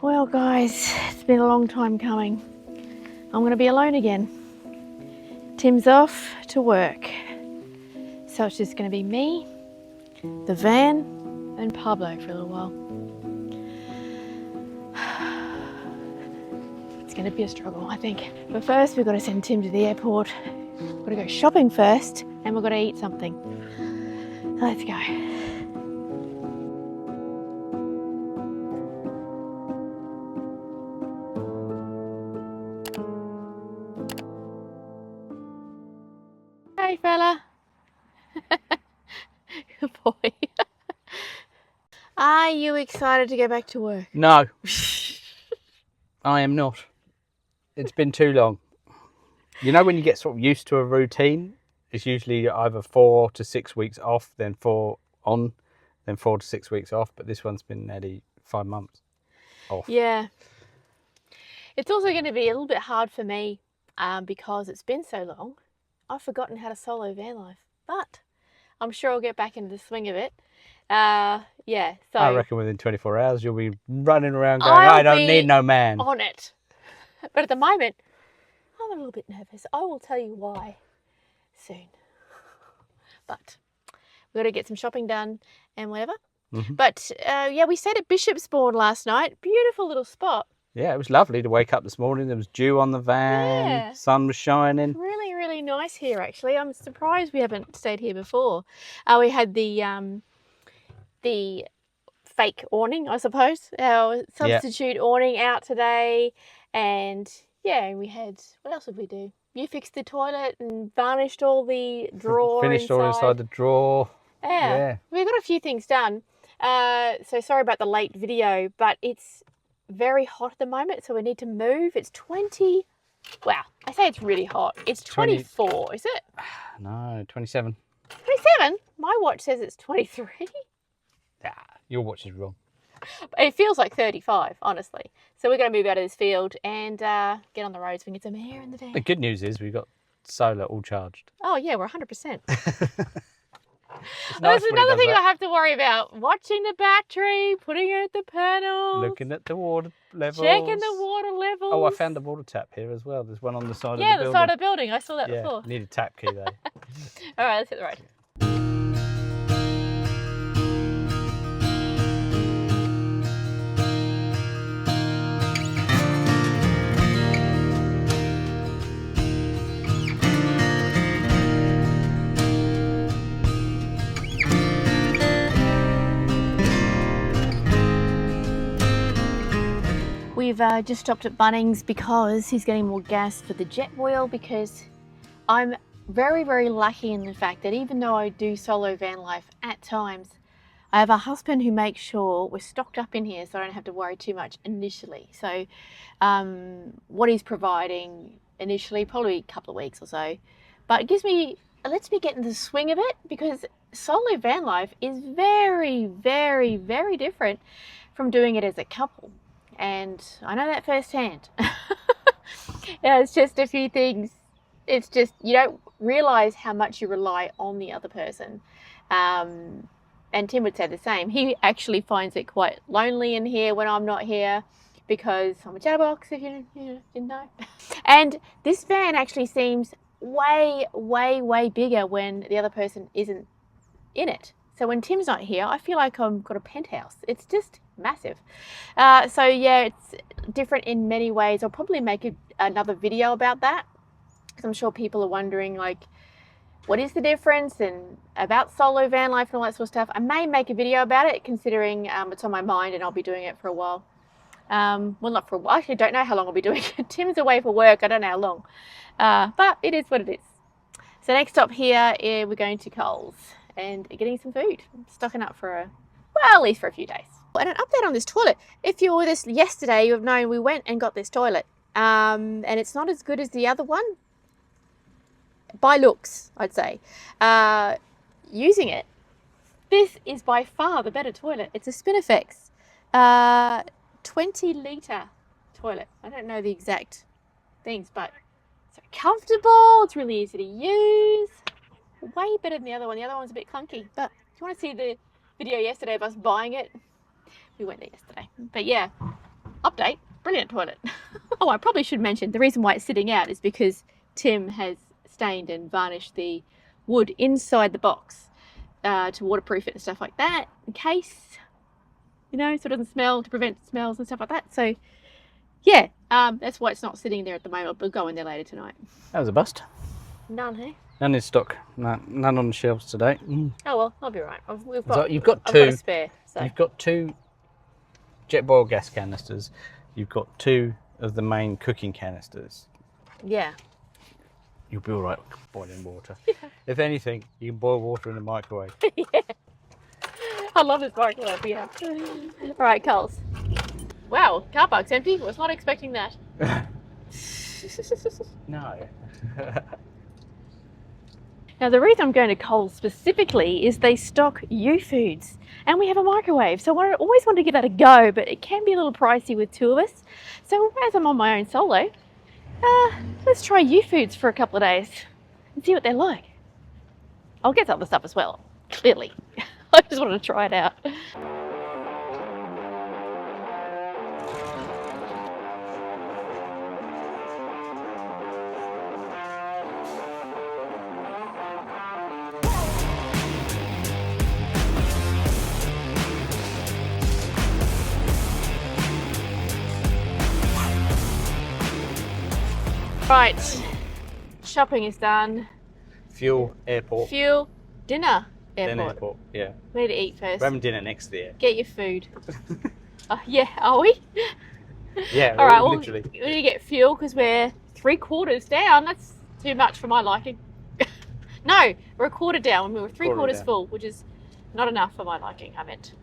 Well guys, it's been a long time coming. I'm going to be alone again. Tim's off to work. So it's just going to be me, the van, and Pablo for a little while. It's going to be a struggle, I think. But first we've got to send Tim to the airport. We've got to go shopping first, and we've got to eat something. Let's go. Hey fella. Good boy. Are you excited to go back to work? No, I am not. It's been too long. You know when you get sort of used to a routine, it's usually either 4 to 6 weeks off, then 4 on, then 4 to 6 weeks off. But this one's been nearly 5 months off. Yeah. It's also going to be a little bit hard for me because it's been so long. I've forgotten how to solo van life, but I'm sure I'll get back into the swing of it. Yeah, so I reckon within 24 hours you'll be running around going, I don't need no man. On it. But at the moment, I'm a little bit nervous. I will tell you why soon. But we've got to get some shopping done and whatever. Mm-hmm. But yeah, we stayed at Bishopsbourne last night. Beautiful little spot. Yeah, it was lovely to wake up this morning. There was dew on the van, Yeah. Sun was shining. Really, really nice here, actually. I'm surprised we haven't stayed here before. We had the fake awning, I suppose, our substitute awning out today. And yeah, we had, what else did we do? You fixed the toilet and varnished all the drawer Finished all inside the drawer. Yeah. We got a few things done. So sorry about the late video, but it's very hot at the moment, so we need to move. It's 20. Wow, I say it's really hot. It's 24, is it? No, 27. 27? My watch says it's 23. Yeah, your watch is wrong. It feels like 35, honestly. So we're going to move out of this field and get on the roads. We can get some air in the van. The good news is we've got solar all charged. Oh yeah, we're 100%. Nice There's another thing I have to worry about. Watching the battery, putting out the panels. Looking at the water levels. Checking the water levels. Oh, I found a water tap here as well. There's one on the side of the building. Yeah, the side of the building. I saw that before. Need a tap key though. All right, let's hit the road. We've just stopped at Bunnings because he's getting more gas for the jet oil, because I'm very, very lucky in the fact that even though I do solo van life at times, I have a husband who makes sure we're stocked up in here so I don't have to worry too much initially. So what he's providing initially, probably a couple of weeks or so, but it lets me get into the swing of it, because solo van life is very, very, very different from doing it as a couple. And I know that firsthand. Yeah, it's just a few things. It's just, you don't realise how much you rely on the other person. And Tim would say the same. He actually finds it quite lonely in here when I'm not here, because I'm a chatterbox, if you didn't know. And this van actually seems way, way, way bigger when the other person isn't in it. So when Tim's not here, I feel like I've got a penthouse. It's just massive. So yeah, it's different in many ways. I'll probably make another video about that, because I'm sure people are wondering, like, what is the difference and about solo van life and all that sort of stuff. I may make a video about it, considering it's on my mind and I'll be doing it for a while. Well, not for a while. I actually don't know how long I'll be doing it. Tim's away for work. I don't know how long. But it is what it is. So next stop here, we're going to Coles and getting some food. Stocking up for at least for a few days. And an update on this toilet. If you were with us yesterday, you have known we went and got this toilet. And it's not as good as the other one. By looks, I'd say. Using it, this is by far the better toilet. It's a Spinifex 20-litre toilet. I don't know the exact things, but it's so comfortable. It's really easy to use. Way better than the other one. The other one's a bit clunky. But if you want to see the video yesterday of us buying it, we went there yesterday. But yeah, update. Brilliant toilet. Oh, I probably should mention the reason why it's sitting out is because Tim has stained and varnished the wood inside the box to waterproof it and stuff like that, in case, you know, so it doesn't smell, to prevent smells and stuff like that. So, yeah, that's why it's not sitting there at the moment. We'll go in there later tonight. That was a bust. None, hey? None in stock. None on the shelves today. Oh well, I'll be right. You've got I've got a spare. So. You've got 2 jet boil gas canisters. You've got 2 of the main cooking canisters. Yeah. You'll be all right boiling water. Yeah. If anything, you can boil water in the microwave. Yeah. I love this microwave. Yeah. All right, Coles. Wow, car park's empty. Was not expecting that. No. Now, the reason I'm going to Coles specifically is they stock U-Foods and we have a microwave. So I always want to give that a go, but it can be a little pricey with 2 of us. So as I'm on my own solo, let's try U-Foods for a couple of days and see what they're like. I'll get some other stuff as well, clearly. I just wanted to try it out. Right, shopping is done. Fuel, airport. Fuel, dinner, airport. Then airport, yeah. We need to eat first. We're having dinner next to the airport. Get your food. Yeah, are we? Yeah, all right, well, literally. We need to get fuel because we're 3/4 down. That's too much for my liking. No, we're a quarter down. We were 3/4 full, which is not enough for my liking, I meant.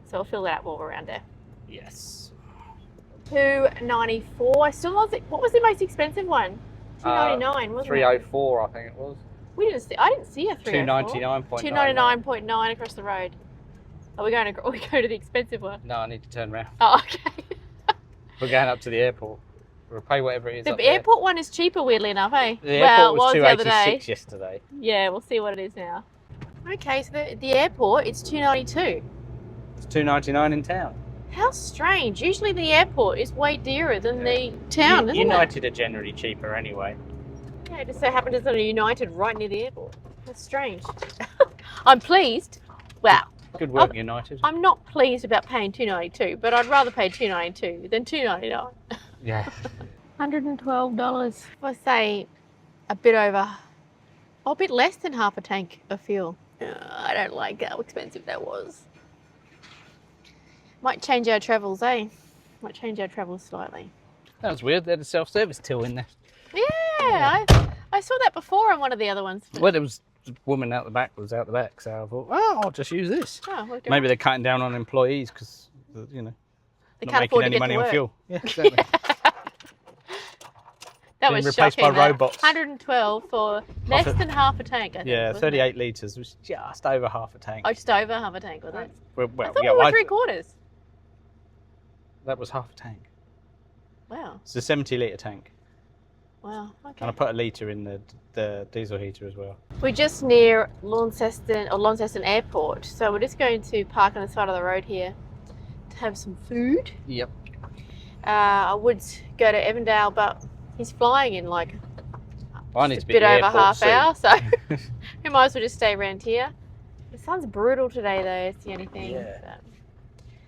So we'll fill that up while we're around there. Yes. $2.94. I still lost it. What was the most expensive one? $2.99, wasn't it? 304, I think it was. We didn't see. I didn't see a 304. 299.9. $2.99.9 across the road. Are we going to the expensive one? No, I need to turn around. Oh, okay. We're going up to the airport. We'll pay whatever it is. The airport one is cheaper, weirdly enough, eh? The airport was the other day. $2.86 yesterday. Yeah, we'll see what it is now. Okay, so the airport, it's $2.92. It's $2.99 in town. How strange. Usually the airport is way dearer than the town, isn't United are generally cheaper anyway. it? Yeah, it just so happens there's a United right near the airport. That's strange. I'm pleased. Wow. Good work, United. I'm not pleased about paying $2.92, but I'd rather pay $2.92 than $2.99. Yeah. $112. If I say a bit less than half a tank of fuel. I don't like how expensive that was. Might change our travels, eh? Might change our travels slightly. That was weird. They had a self-service till in there. Yeah, I saw that before on one of the other ones. Well, there was a woman out the back, so I thought, oh, I'll just use this. Oh, Maybe they're cutting down on employees because, you know, they not can't making afford to any get money to on work. fuel. Yeah, exactly. That Being was replaced shocking. by robots. 112 for less than half a tank, I think. Yeah, wasn't 38 litres was just over half a tank. it? Oh, just over half a tank, was it? Well, I thought yeah, we were 3/4. that was half a tank. Wow. It's a 70-litre tank. Wow. Okay. And I put a litre in the diesel heater as well. We're just near Launceston Airport, so we're just going to park on the side of the road here to have some food. Yep. I would go to Evandale, but he's flying in like I need a to be bit at the over airport half soon. hour, so we might as well just stay around here. The sun's brutal today, though. It's the only thing. Yeah. So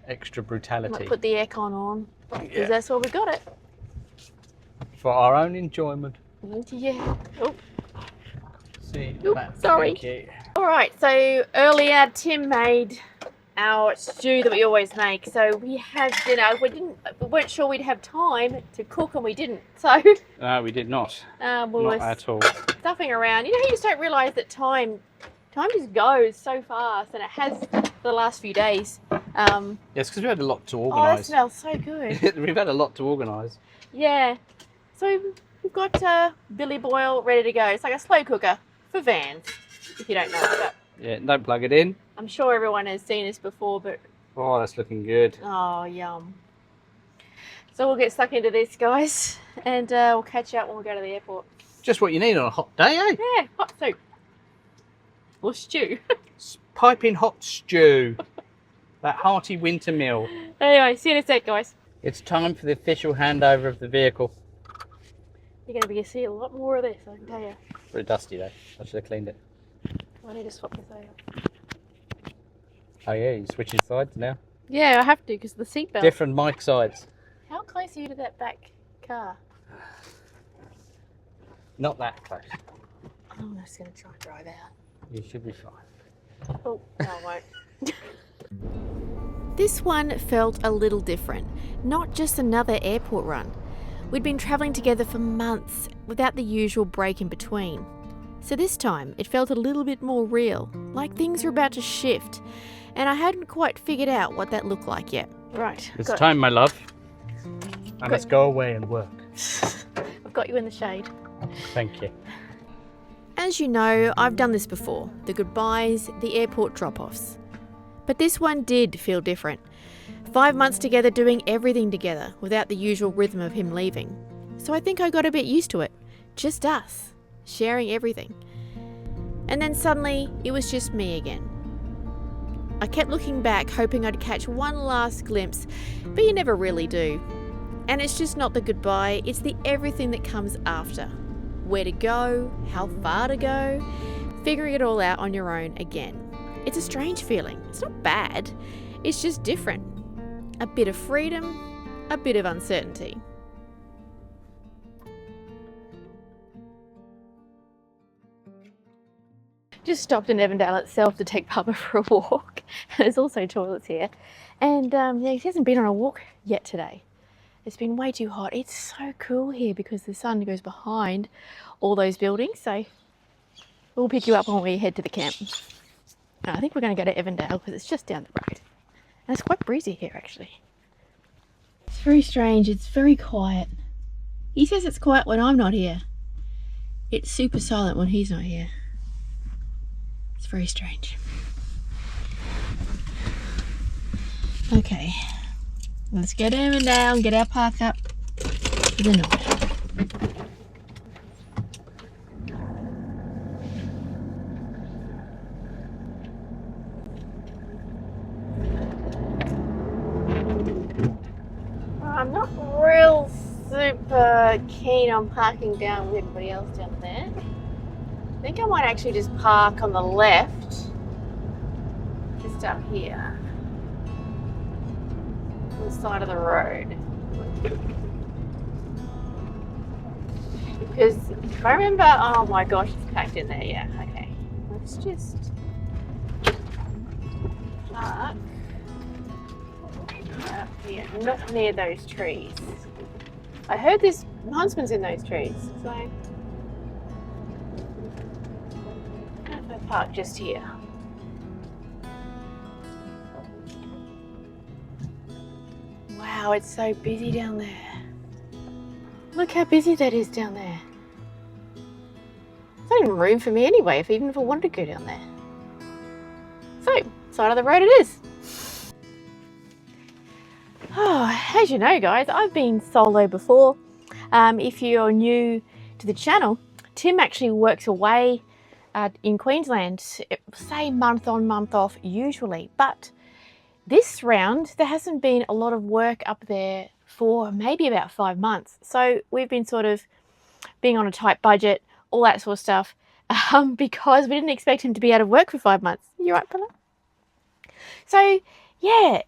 Extra I brutality. might put the aircon on because Yeah. that's where we got it. For our own enjoyment. Yeah. Oh. See, Oop, that. sorry. Thank you. All right. So earlier, Tim made our stew that we always make. So we had dinner. We weren't sure we'd have time to cook, and we didn't. So No, we did not. we Not were at all. stuffing around. You know, you just don't realise that time just goes so fast, and it has for the last few days. Yes, because we had a lot to Oh, that organise. smells so good. We've had a lot to organise. Yeah. So we've got Billy Boyle ready to go. It's like a slow cooker for vans, if you don't know. But Yeah, don't plug it in. I'm sure everyone has seen this before, but Oh, that's looking good. oh, yum. So we'll get stuck into this, guys, and we'll catch up when we go to the airport. Just what you need on a hot day, eh? Yeah, hot soup. Or stew. Piping hot stew. That hearty winter meal. Anyway, see you in a sec, guys. It's time for the official handover of the vehicle. You're going to be able to see a lot more of this, I can tell you. Pretty dusty though. I should have cleaned it. I need to swap this over. Oh yeah, you're switching sides now. Yeah, I have to because of the seatbelt. Different mic sides. How close are you to that back car? Not that close. I'm just going to try and drive out. You should be fine. Oh, no, I won't. This one felt a little different. Not just another airport run. We'd been travelling together for months without the usual break in between. So this time, it felt a little bit more real, like things were about to shift, and I hadn't quite figured out what that looked like yet. Right. It's time, my love. I must go away and work. I've got you in the shade. Thank you. As you know, I've done this before. The goodbyes, the airport drop-offs. But this one did feel different. 5 months together doing everything together without the usual rhythm of him leaving. So I think I got a bit used to it. Just us, sharing everything. And then suddenly, it was just me again. I kept looking back, hoping I'd catch one last glimpse, but you never really do. And it's just not the goodbye, it's the everything that comes after. Where to go, how far to go, figuring it all out on your own again. It's a strange feeling. It's not bad, it's just different. A bit of freedom, a bit of uncertainty. Just stopped in Evandale itself to take Pablo for a walk. There's also toilets here. And yeah, he hasn't been on a walk yet today. It's been way too hot. It's so cool here because the sun goes behind all those buildings. So we'll pick you up when we head to the camp. I think we're going to go to Evandale because it's just down the road. And it's quite breezy here actually. It's very strange. It's very quiet. He says it's quiet when I'm not here. It's super silent when he's not here. It's very strange. Okay. Let's get Evandale and get our park up to the north. I'm not real super keen on parking down with everybody else down there. I think I might actually just park on the left, just up here, on the side of the road. Because if I remember, oh my gosh, it's packed in there, yeah, okay. Let's just park up here, not near those trees. I heard this huntsman's in those trees, so I'm going to park just here. Wow, it's so busy down there. Look how busy that is down there. There's not even room for me anyway, even if I wanted to go down there. So, side of the road it is. Oh, as you know guys, I've been solo before. If you're new to the channel, Tim actually works away in Queensland, say month on, month off usually. But this round, there hasn't been a lot of work up there for maybe about 5 months. So we've been sort of being on a tight budget, all that sort of stuff, because we didn't expect him to be out of work for 5 months. You right, Pablo? So yeah.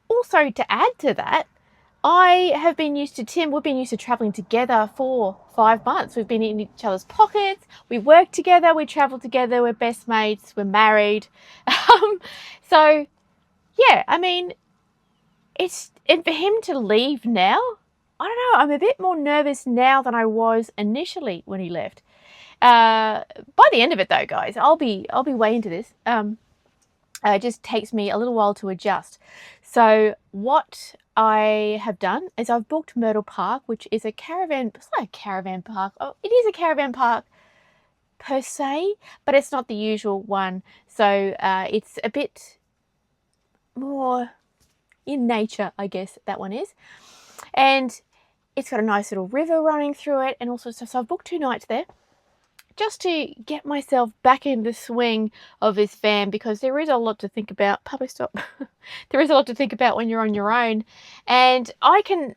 Also, to add to that, I have been used to Tim. We've been used to traveling together for 5 months. We've been in each other's pockets. We work together. We travel together. We're best mates. We're married. So, yeah, I mean, and for him to leave now, I don't know. I'm a bit more nervous now than I was initially when he left. By the end of it, though, guys, I'll be way into this. It just takes me a little while to adjust. So what I have done is I've booked Myrtle Park, which is a caravan. It's not a caravan park. Oh, it is a caravan park per se, but it's not the usual one. So it's a bit more in nature, I guess that one is. And it's got a nice little river running through it and all sorts of stuff. So I've booked 2 nights there. just to get myself back in the swing of this van, because there is a lot to think about. Pablo, stop. There is a lot to think about when you're on your own, and I can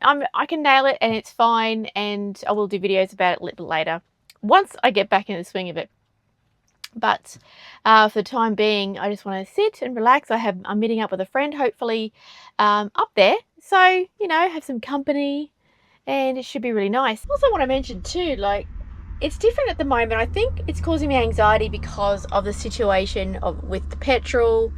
nail it, and it's fine, and I will do videos about it a little later once I get back in the swing of it. But for the time being, I just want to sit and relax. I'm meeting up with a friend, hopefully up there, so have some company, and it should be really nice. Also want to mention too, like, it's different at the moment. I think it's causing me anxiety because of the situation with the petrol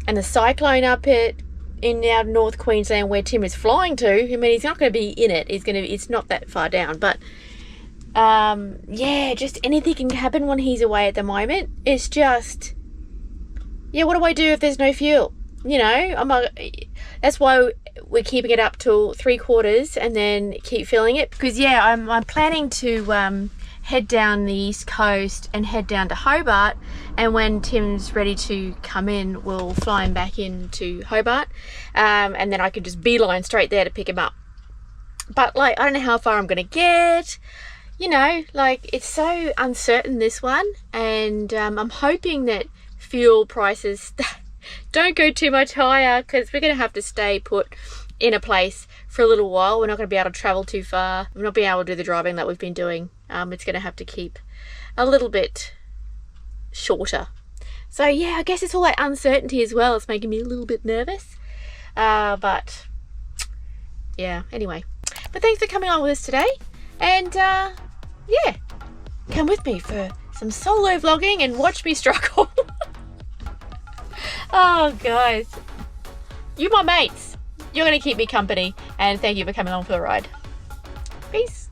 and the cyclone up in our North Queensland where Tim is flying to. I mean, he's not going to be in it. It's not that far down, but yeah, just anything can happen when he's away at the moment. It's just, yeah, what do I do if there's no fuel? That's why we're keeping it up till 3/4 and then keep filling it, because yeah, I'm planning to head down the east coast and head down to Hobart, and when Tim's ready to come in, we'll fly him back into Hobart, and then I could just beeline straight there to pick him up. But like, I don't know how far I'm gonna get, like, it's so uncertain, this one, and I'm hoping that fuel prices don't go too much higher, because we're gonna have to stay put in a place for a little while. We're not going to be able to travel too far. We're not being able to do the driving that we've been doing. It's going to have to keep a little bit shorter. So yeah, I guess it's all that uncertainty as well. It's making me a little bit nervous. But yeah, anyway. But thanks for coming on with us today. And yeah, come with me for some solo vlogging and watch me struggle. Oh, guys. You're my mates. You're going to keep me company, and thank you for coming along for the ride. Peace.